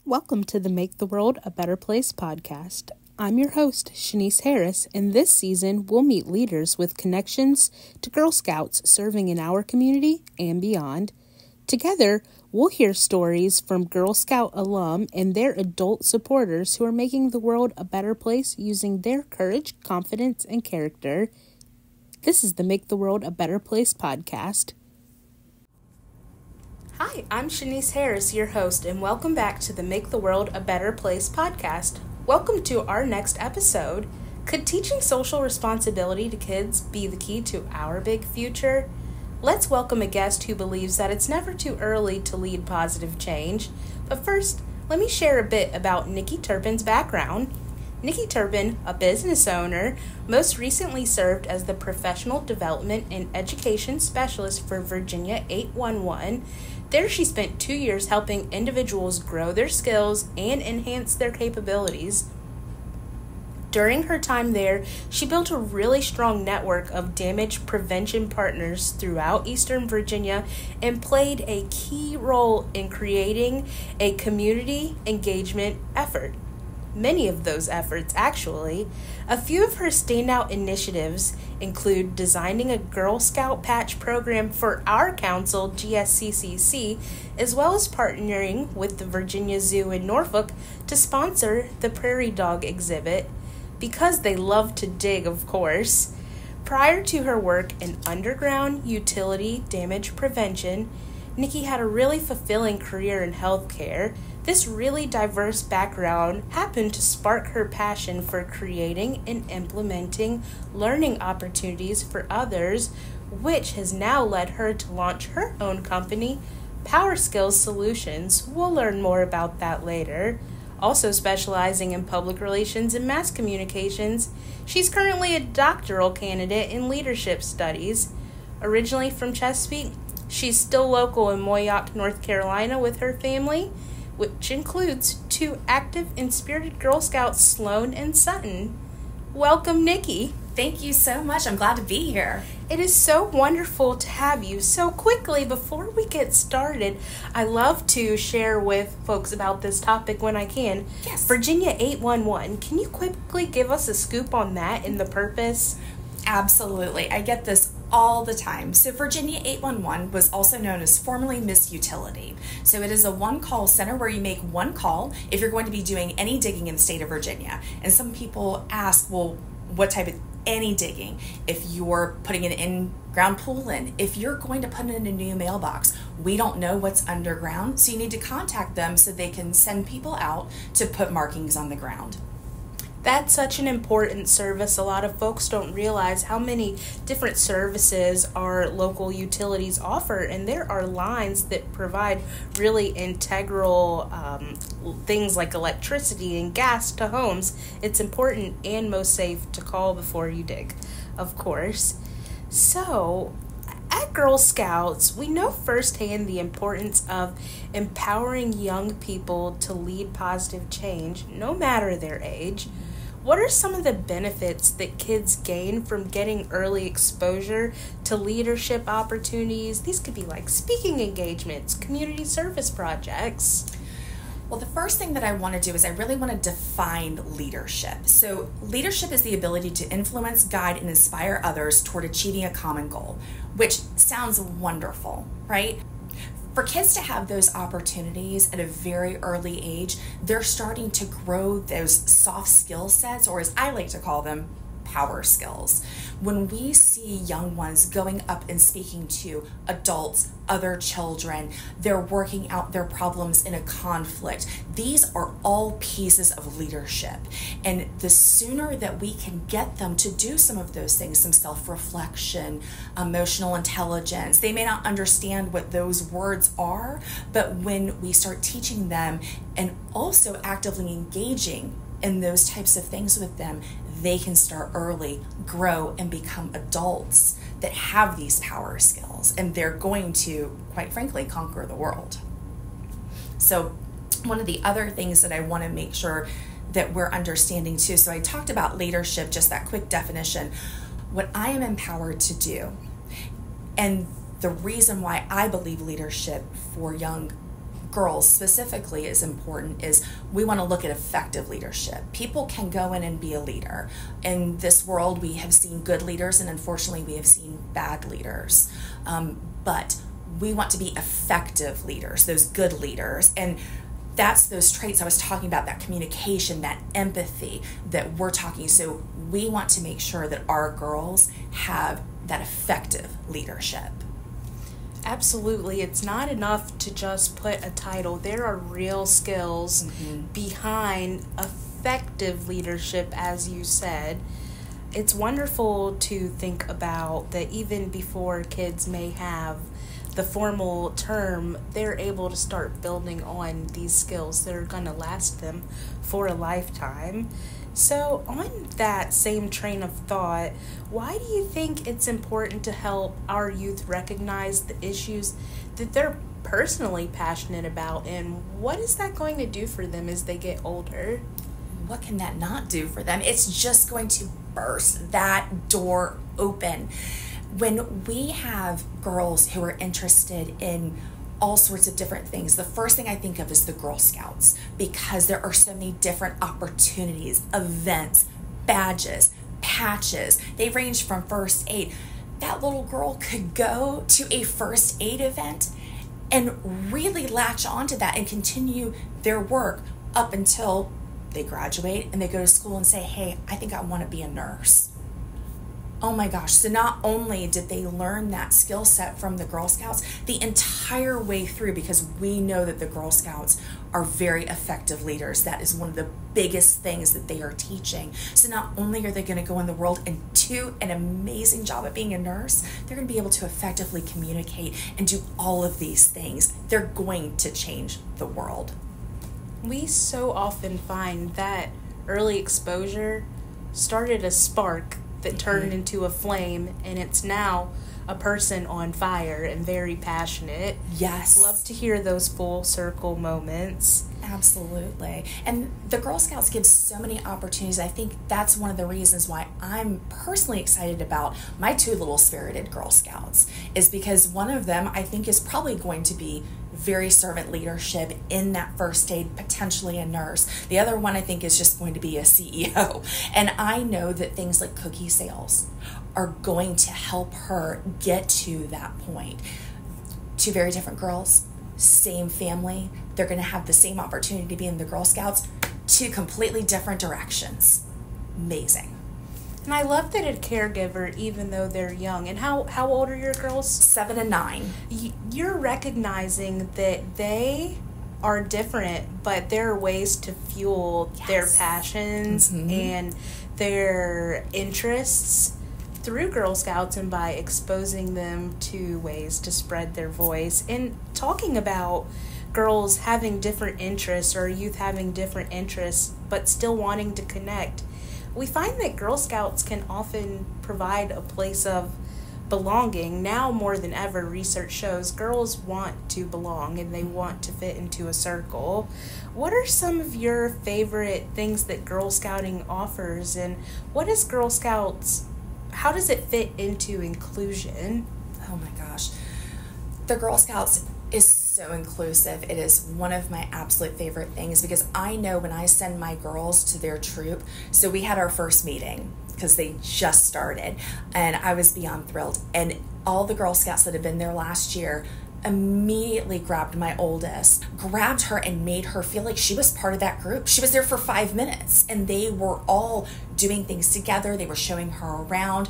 Welcome to the Make the World a Better Place podcast. I'm your host, Shanice Harris, and this season we'll meet leaders with connections to Girl Scouts serving in our community and beyond. Together, we'll hear stories from Girl Scout alum and their adult supporters who are making the world a better place using their courage, confidence, and character. This is the Make the World a Better Place podcast. Hi, I'm Shanice Harris, your host, and welcome back to the Make the World a Better Place podcast. Welcome to our next episode. Could teaching social responsibility to kids be the key to our big future? Let's welcome a guest who believes that it's never too early to lead positive change. But first, let me share a bit about Nikki Turpin's background. Nikki Turpin, a business owner, most recently served as the Professional Development and Education Specialist for Virginia 811. There she spent 2 years helping individuals grow their skills and enhance their capabilities. During her time there, she built a really strong network of damage prevention partners throughout Eastern Virginia and played a key role in creating a community engagement effort. Many of those efforts, actually. A few of her standout initiatives include designing a Girl Scout patch program for our council, GSCCC, as well as partnering with the Virginia Zoo in Norfolk to sponsor the Prairie Dog exhibit, because they love to dig, of course. Prior to her work in underground utility damage prevention, Nikki had a really fulfilling career in healthcare. This really diverse background happened to spark her passion for creating and implementing learning opportunities for others, which has now led her to launch her own company, PowerSkills Solutions. We'll learn more about that later. Also specializing in public relations and mass communications, she's currently a doctoral candidate in leadership studies. Originally from Chesapeake, she's still local in Moyock, North Carolina with her family, which includes 2 active and spirited Girl Scouts, Sloan and Sutton. Welcome, Nikki. Thank you so much. I'm glad to be here. It is so wonderful to have you. So quickly, before we get started, I love to share with folks about this topic when I can. Yes. Virginia 811, can you quickly give us a scoop on that and the purpose? Absolutely. I get this all the time. So Virginia 811 was also known as formerly Miss Utility. So it is a one-call center where you make one call if you're going to be doing any digging in the state of Virginia. And some people ask, well, what type of any digging? If you're putting an in-ground pool in, if you're going to put in a new mailbox, we don't know what's underground, so you need to contact them so they can send people out to put markings on the ground. That's such an important service. A lot of folks don't realize how many different services our local utilities offer, and there are lines that provide really integral things like electricity and gas to homes. It's important and most safe to call before you dig, of course. So, at Girl Scouts, we know firsthand the importance of empowering young people to lead positive change, no matter their age. What are some of the benefits that kids gain from getting early exposure to leadership opportunities? These could be like speaking engagements, community service projects. Well, the first thing that I want to do is I really want to define leadership. So leadership is the ability to influence, guide, and inspire others toward achieving a common goal, which sounds wonderful, right? For kids to have those opportunities at a very early age, they're starting to grow those soft skill sets, or as I like to call them, power skills. When we see young ones going up and speaking to adults, other children, they're working out their problems in a conflict. These are all pieces of leadership. And the sooner that we can get them to do some of those things, some self-reflection, emotional intelligence, they may not understand what those words are, but when we start teaching them and also actively engaging in those types of things with them, they can start early, grow, and become adults that have these power skills, and they're going to, quite frankly, conquer the world. So one of the other things that I want to make sure that we're understanding too, so I talked about leadership, just that quick definition. What I am empowered to do, and the reason why I believe leadership for young girls specifically is important is we want to look at effective leadership. People can go in and be a leader. In this world, we have seen good leaders, and unfortunately, we have seen bad leaders. But we want to be effective leaders, those good leaders. And that's those traits I was talking about, that communication, that empathy that we're talking. So we want to make sure that our girls have that effective leadership. Absolutely. It's not enough to just put a title. There are real skills behind effective leadership, as you said. It's wonderful to think about that even before kids may have the formal term, they're able to start building on these skills that are going to last them for a lifetime. So on that same train of thought, why do you think it's important to help our youth recognize the issues that they're personally passionate about, and what is that going to do for them as they get older? What can that not do for them? It's just going to burst that door open. When we have girls who are interested in all sorts of different things, the first thing I think of is the Girl Scouts, because there are so many different opportunities, events, badges, patches. They range from first aid. That little girl could go to a first aid event and really latch onto that and continue their work up until they graduate and they go to school and say, hey, I think I want to be a nurse. Oh my gosh. So not only did they learn that skill set from the Girl Scouts the entire way through, because we know that the Girl Scouts are very effective leaders. That is one of the biggest things that they are teaching. So not only are they going to go in the world and do an amazing job at being a nurse, they're going to be able to effectively communicate and do all of these things. They're going to change the world. We so often find that early exposure started a spark that turned into a flame, and it's now a person on fire and very passionate. Yes. Love to hear those full circle moments. Absolutely. And the Girl Scouts give so many opportunities. I think that's one of the reasons why I'm personally excited about my two little spirited Girl Scouts, is because one of them I think is probably going to be very servant leadership in that first aid, potentially a nurse. The other one I think is just going to be a CEO. And I know that things like cookie sales are going to help her get to that point. Two very different girls, same family. They're going to have the same opportunity to be in the Girl Scouts, two completely different directions. Amazing. And I love that a caregiver, even though they're young. And how old are your girls? 7 and 9. You're recognizing that they are different, but there are ways to fuel their passions and their interests through Girl Scouts, and by exposing them to ways to spread their voice. And talking about girls having different interests, or youth having different interests, but still wanting to connect, we find that Girl Scouts can often provide a place of belonging. Now more than ever, research shows girls want to belong and they want to fit into a circle. What are some of your favorite things that Girl Scouting offers, and what is Girl Scouts, how does it fit into inclusion? Oh my gosh. The Girl Scouts is so inclusive. It is one of my absolute favorite things, because I know when I send my girls to their troop, so we had our first meeting because they just started, and I was beyond thrilled. And all the Girl Scouts that had been there last year immediately grabbed my oldest, grabbed her and made her feel like she was part of that group. She was there for 5 minutes, and they were all doing things together. They were showing her around.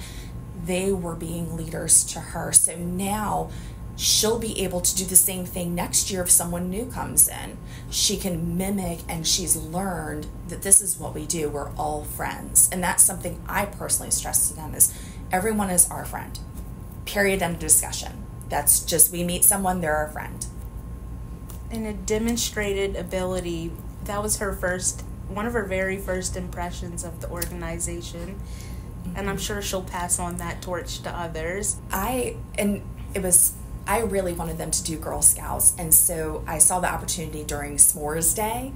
They were being leaders to her. So now she'll be able to do the same thing next year if someone new comes in. She can mimic, and she's learned that this is what we do. We're all friends. And that's something I personally stress to them, is everyone is our friend. Period, end of discussion. That's just, we meet someone, they're our friend. And a demonstrated ability, that was one of her very first impressions of the organization. And I'm sure she'll pass on that torch to others. I really wanted them to do Girl Scouts, and so I saw the opportunity during S'mores Day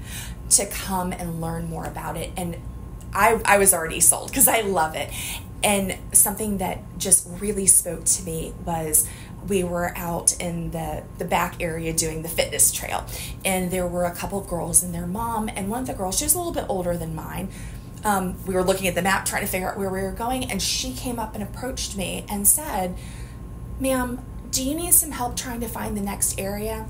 to come and learn more about it, and I was already sold because I love it. And something that just really spoke to me was we were out in the back area doing the fitness trail, and there were a couple of girls and their mom, and one of the girls, she was a little bit older than mine. We were looking at the map trying to figure out where we were going, and she came up and approached me and said, "Ma'am, do you need some help trying to find the next area?"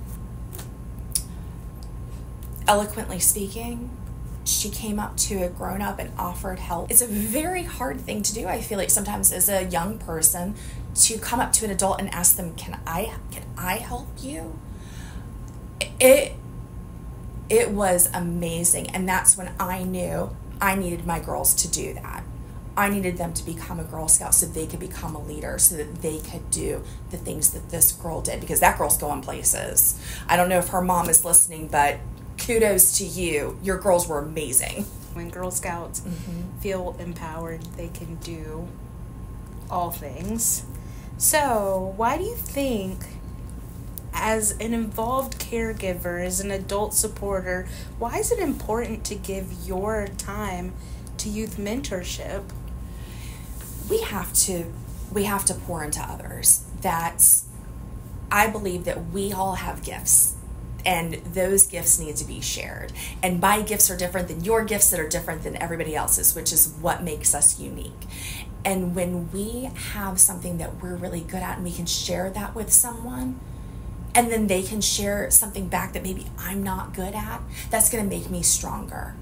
Eloquently speaking, she came up to a grown-up and offered help. It's a very hard thing to do, I feel like, sometimes as a young person, to come up to an adult and ask them, can I help you? It was amazing, and that's when I knew I needed my girls to do that. I needed them to become a Girl Scout so they could become a leader, so that they could do the things that this girl did, because that girl's going places. I don't know if her mom is listening, but kudos to you. Your girls were amazing. When Girl Scouts feel empowered, they can do all things. So, why do you think, as an involved caregiver, as an adult supporter, why is it important to give your time to youth mentorship? We have to pour into others. I believe that we all have gifts, and those gifts need to be shared. And my gifts are different than your gifts that are different than everybody else's, which is what makes us unique. And when we have something that we're really good at and we can share that with someone, and then they can share something back that maybe I'm not good at, that's going to make me stronger.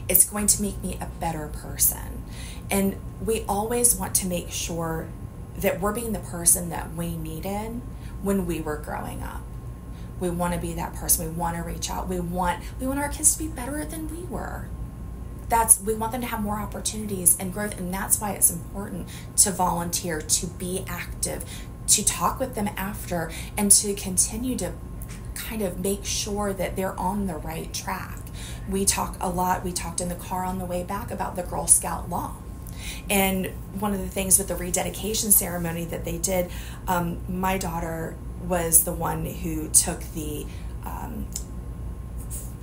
It's going to make me a better person. And we always want to make sure that we're being the person that we needed when we were growing up. We want to be that person. We want to reach out. We want our kids to be better than we were. We want them to have more opportunities and growth, and that's why it's important to volunteer, to be active, to talk with them after, and to continue to kind of make sure that they're on the right track. We talk a lot. We talked in the car on the way back about the Girl Scout law. And one of the things with the rededication ceremony that they did, my daughter was the one who took the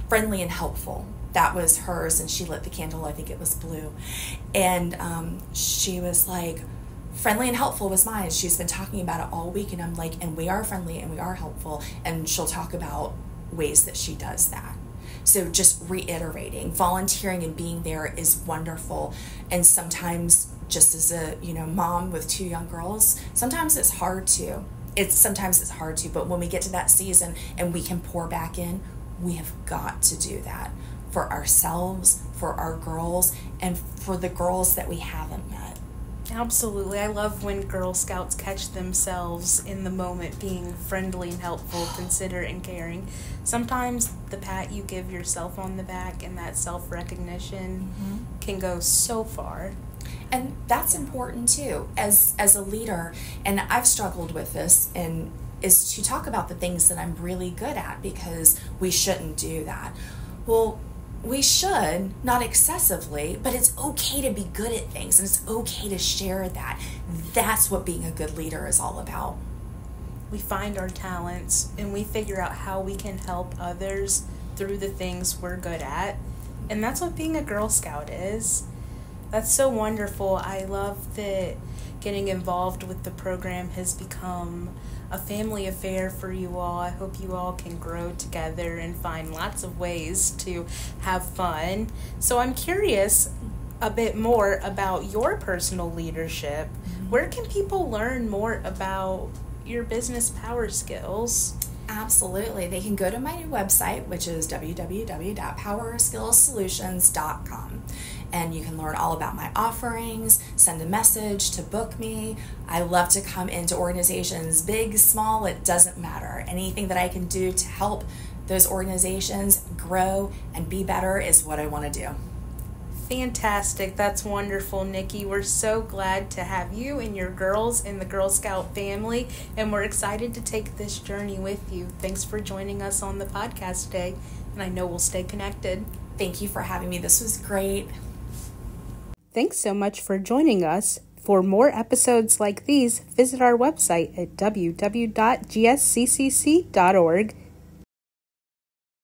friendly and helpful. That was hers, and she lit the candle. I think it was blue. And she was like, friendly and helpful was mine. She's been talking about it all week, and I'm like, and we are friendly and we are helpful. And she'll talk about ways that she does that. So just reiterating, volunteering and being there is wonderful. And sometimes, just as a mom with 2 young girls, sometimes it's hard to. But when we get to that season and we can pour back in, we have got to do that for ourselves, for our girls, and for the girls that we haven't met. Absolutely. I love when Girl Scouts catch themselves in the moment being friendly and helpful, considerate and caring. Sometimes the pat you give yourself on the back and that self-recognition can go so far. And that's important too, as a leader. And I've struggled with this, and is to talk about the things that I'm really good at, because we shouldn't do that. Well, we should, not excessively, but it's okay to be good at things, and it's okay to share that. That's what being a good leader is all about. We find our talents and we figure out how we can help others through the things we're good at. And that's what being a Girl Scout is. That's so wonderful. I love that getting involved with the program has become a family affair for you all. I hope you all can grow together and find lots of ways to have fun. So I'm curious a bit more about your personal leadership. Where can people learn more about your business PowerSkills? Absolutely. They can go to my new website, which is www.PowerSkillsSolutions.com. And you can learn all about my offerings, send a message to book me. I love to come into organizations, big, small, it doesn't matter. Anything that I can do to help those organizations grow and be better is what I want to do. Fantastic. That's wonderful, Nikki. We're so glad to have you and your girls in the Girl Scout family, and we're excited to take this journey with you. Thanks for joining us on the podcast today, and I know we'll stay connected. Thank you for having me. This was great. Thanks so much for joining us. For more episodes like these, visit our website at www.gsccc.org.